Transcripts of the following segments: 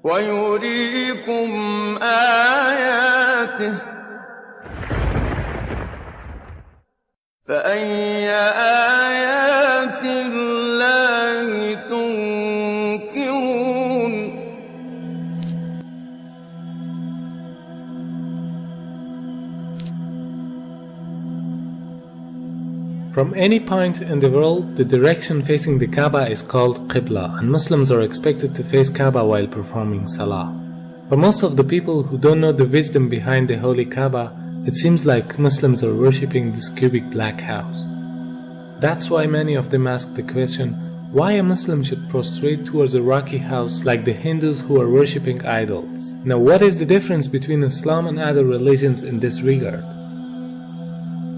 ويريكم آياته فأي آيات الله تنكرون. From any point in the world, the direction facing the Kaaba is called Qibla, and Muslims are expected to face Kaaba while performing Salah. For most of the people who don't know the wisdom behind the holy Kaaba, it seems like Muslims are worshipping this cubic black house. That's why many of them ask the question, why a Muslim should prostrate towards a rocky house like the Hindus who are worshipping idols. Now, what is the difference between Islam and other religions in this regard?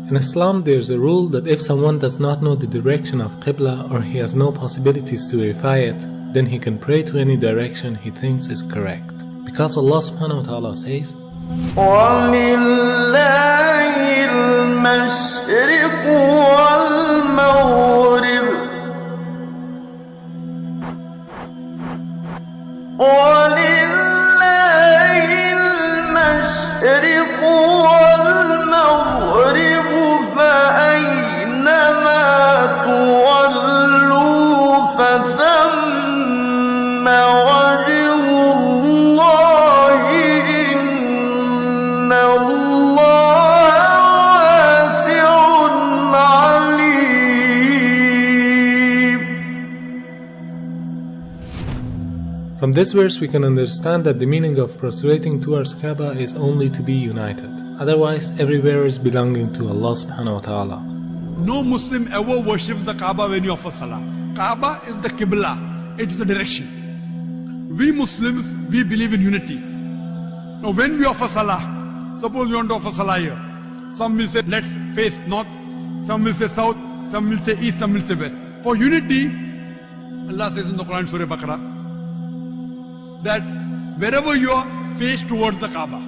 In Islam, there is a rule that if someone does not know the direction of Qibla or he has no possibilities to verify it, then he can pray to any direction he thinks is correct. Because Allah subhanahu wa ta'ala says, وَلِلَّهِ الْمَشْرِقُ وَالْمَغْرِبُ وَلِلَّهِ الْمَشْرِقُ وَالْمَغْرِبُ فَأَيْنَمَا تُوَلُّوا فَثَمَّ وَجْهُ اللَّهِ إِنَّ اللَّهَ وَاسِعٌ عَلِيمٌ. From this verse we can understand that the meaning of prostrating towards Kaaba is only to be united. Otherwise, everywhere is belonging to Allah subhanahu wa ta'ala. No Muslim ever worships the Kaaba when you offer Salah. Kaaba is the Qibla, it is a direction. We Muslims, we believe in unity. Now when we offer Salah, suppose you want to offer Salah here. Some will say, let's face north, some will say south, some will say east, some will say west. For unity, Allah says in the Quran, Surah Baqarah, that wherever you are, face towards the Kaaba.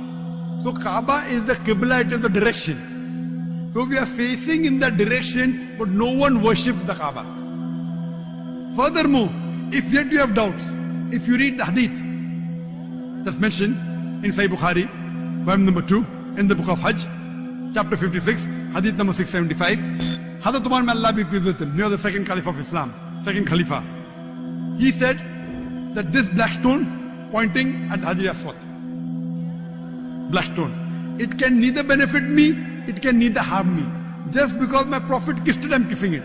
So Kaaba is the Qibla, it is the direction. So we are facing in that direction, but no one worships the Kaaba. Furthermore, if yet you have doubts, if you read the hadith that's mentioned in Sahih Bukhari, volume number 2, in the book of Hajj, chapter 56, hadith number 675, Hazrat Umar, may Allah be pleased with him, near the second Caliph of Islam, second Khalifa, he said that this black stone pointing at Hajar Aswad, black stone, it can neither benefit me, it can neither harm me. Just because my Prophet kissed it, I am kissing it.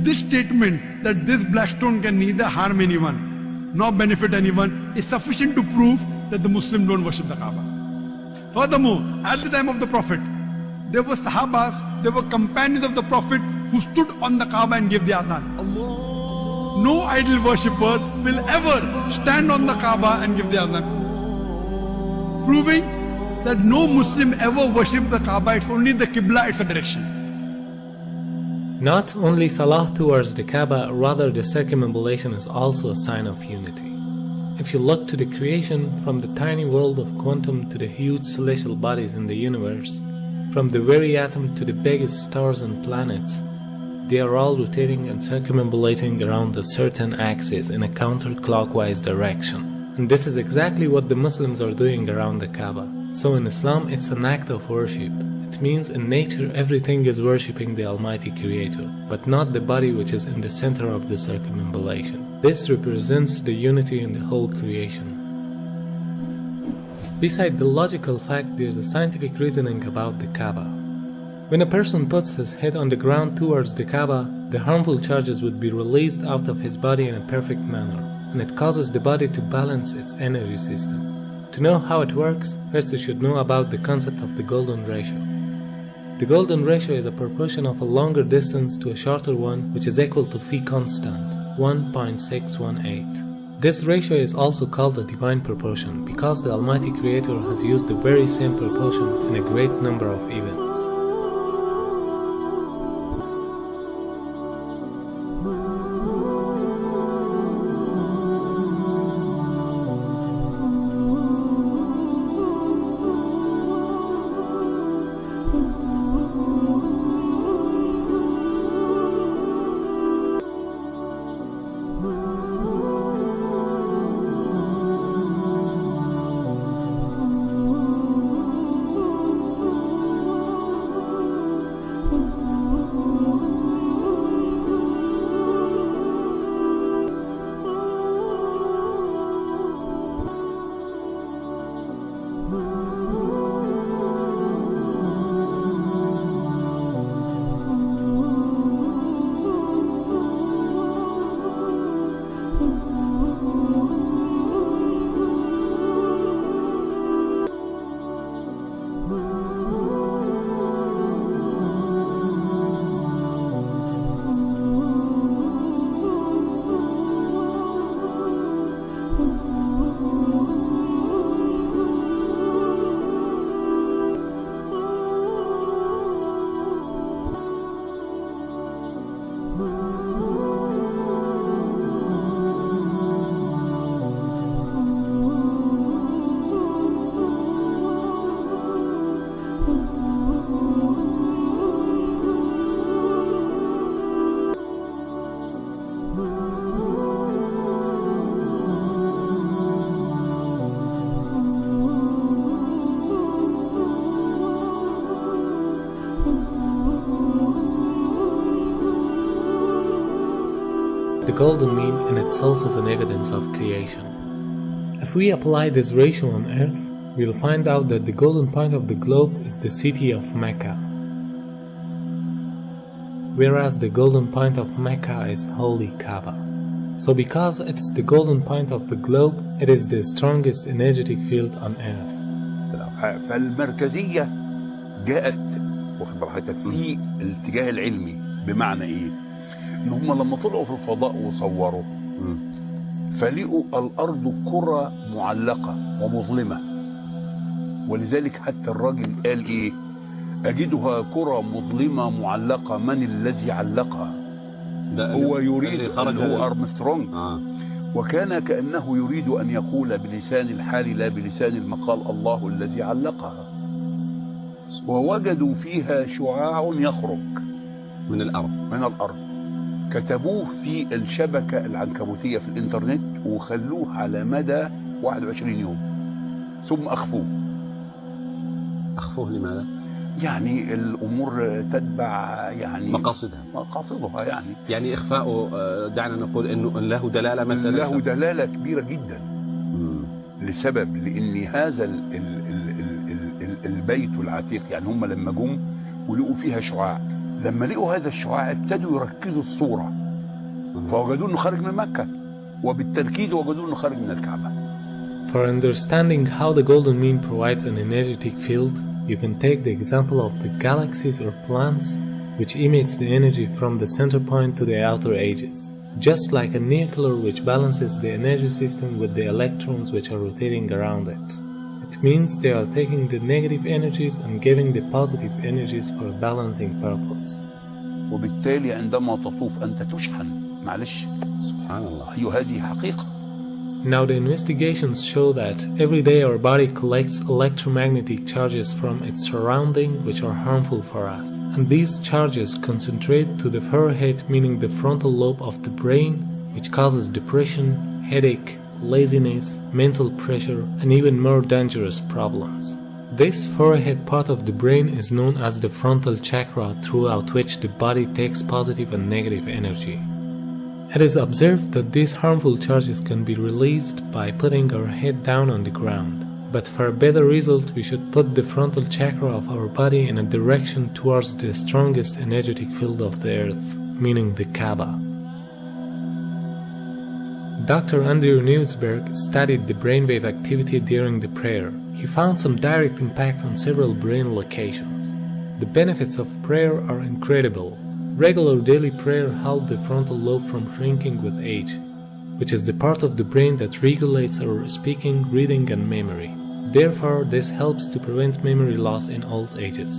This statement that this black stone can neither harm anyone nor benefit anyone is sufficient to prove that the Muslims don't worship the Kaaba. Furthermore, at the time of the Prophet, there were Sahabas, there were companions of the Prophet who stood on the Kaaba and gave the azan. No idol worshipper will ever stand on the Kaaba and give the azan, proving that no Muslim ever worships the Kaaba. It's only the Qibla, it's a direction. Not only Salah towards the Kaaba, rather the circumambulation is also a sign of unity. If you look to the creation, from the tiny world of quantum to the huge celestial bodies in the universe, from the very atom to the biggest stars and planets, they are all rotating and circumambulating around a certain axis in a counterclockwise direction. And this is exactly what the Muslims are doing around the Kaaba. So in Islam, it's an act of worship. It means in nature everything is worshipping the Almighty Creator, but not the body which is in the center of the circumambulation. This represents the unity in the whole creation. Beside the logical fact, there is a scientific reasoning about the Kaaba. When a person puts his head on the ground towards the Kaaba, the harmful charges would be released out of his body in a perfect manner, and it causes the body to balance its energy system. To know how it works, first you should know about the concept of the golden ratio. The golden ratio is a proportion of a longer distance to a shorter one, which is equal to phi constant, 1.618. This ratio is also called a divine proportion because the Almighty Creator has used the very same proportion in a great number of events. golden mean in itself is an evidence of creation. If we apply this ratio on Earth, we'll find out that the golden point of the globe is the city of Mecca, whereas the golden point of Mecca is holy Kaaba. So because it's the golden point of the globe, it is the strongest energetic field on Earth. فالمركزية جاءت واخد بالك في الاتجاه العلمي، بمعنى ايه؟ ان هم لما طلعوا في الفضاء وصوروا فلقوا الارض كرة معلقة ومظلمة، ولذلك حتى الراجل قال ايه؟ اجدها كرة مظلمة معلقة، من الذي علقها؟ هو يريد هو أرمسترونج. وكان كأنه يريد أن يقول بلسان الحال لا بلسان المقال الله الذي علقها. ووجدوا فيها شعاع يخرج من الأرض. كتبوه في الشبكة العنكبوتية في الإنترنت وخلوه على مدى 21 يوم ثم أخفوه. أخفوه لماذا؟ يعني الأمور تتبع يعني مقاصدها يعني إخفاؤه دعنا نقول إنه له دلالة مثلا، له دلالة كبيرة جدا. لسبب لأن هذا البيت العتيق، يعني هم لما جم ولقوا فيها شعاع، لما لقوا هذا الشعاع ابتدوا يركزوا الصورة فوجدوا إنه خارج من مكة، وبالتركيز وجدوا إنه خارج من الكعبة. For understanding how the golden mean provides an energetic field, you can take the example of the galaxies or planets, which emits the energy from the center point to the outer edges, just like a nuclear which balances the energy system with the electrons which are rotating around it. It means they are taking the negative energies and giving the positive energies for a balancing purpose. وبالتالي عندما تطوف أنت تشحن. معلش سبحان الله. أيوة هذه حقيقة. Now the investigations show that every day our body collects electromagnetic charges from its surrounding which are harmful for us. And these charges concentrate to the forehead, meaning the frontal lobe of the brain, which causes depression, headache, laziness, mental pressure, and even more dangerous problems. This forehead part of the brain is known as the frontal chakra, throughout which the body takes positive and negative energy. It is observed that these harmful charges can be released by putting our head down on the ground. But for a better result, we should put the frontal chakra of our body in a direction towards the strongest energetic field of the earth, meaning the Kaaba. Dr. Andrew Newsberg studied the brainwave activity during the prayer. He found some direct impact on several brain locations. The benefits of prayer are incredible. Regular daily prayer helps the frontal lobe from shrinking with age, which is the part of the brain that regulates our speaking, reading, and memory. Therefore, this helps to prevent memory loss in old ages.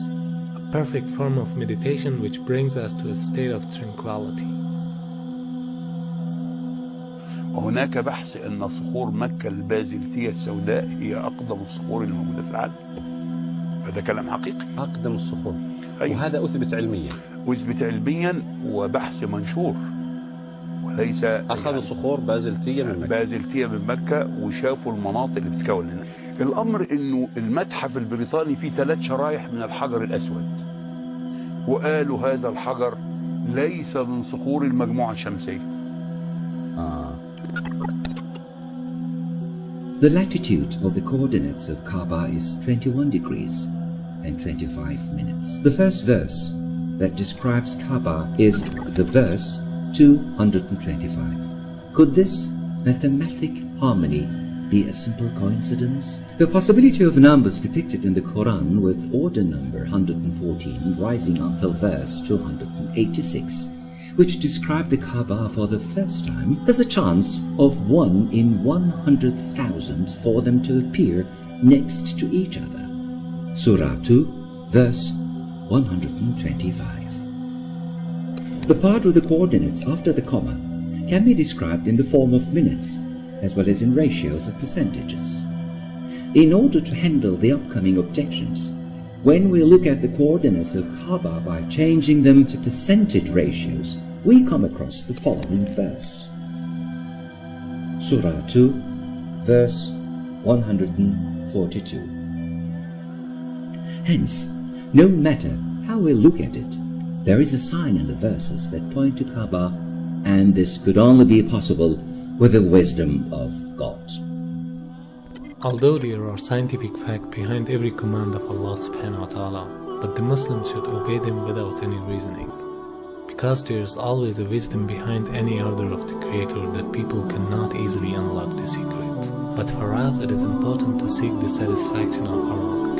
A perfect form of meditation which brings us to a state of tranquility. وهناك بحث أن صخور مكة البازلتية السوداء هي أقدم الصخور الموجودة في العالم. هذا كلام حقيقي. أقدم الصخور. أيوة. وهذا أثبت علميا. أثبت علميا وبحث منشور، وليس أخذوا يعني صخور بازلتية من مكة وشافوا المناطق اللي بتتكون هنا. الأمر إنه المتحف البريطاني فيه 3 شرايح من الحجر الأسود، وقالوا هذا الحجر ليس من صخور المجموعة الشمسية. The latitude of the coordinates of Kaaba is 21 degrees and 25 minutes. The first verse that describes Kaaba is the verse 225. Could this mathematic harmony be a simple coincidence? The possibility of numbers depicted in the Quran with order number 114 rising until verse 286, which describe the Kaaba for the first time, has a chance of 1 in 100,000 for them to appear next to each other. Surah 2, verse 125. The part of the coordinates after the comma can be described in the form of minutes, as well as in ratios of percentages. In order to handle the upcoming objections, when we look at the coordinates of Kaaba by changing them to percentage ratios, we come across the following verse. Surah 2, verse 142. Hence, no matter how we look at it, there is a sign in the verses that point to Kaaba and this could only be possible with the wisdom of God. Although there are scientific facts behind every command of Allah subhanahu wa ta'ala, but the Muslims should obey them without any reasoning. Because there is always a wisdom behind any order of the Creator that people cannot easily unlock the secret. But for us it is important to seek the satisfaction of our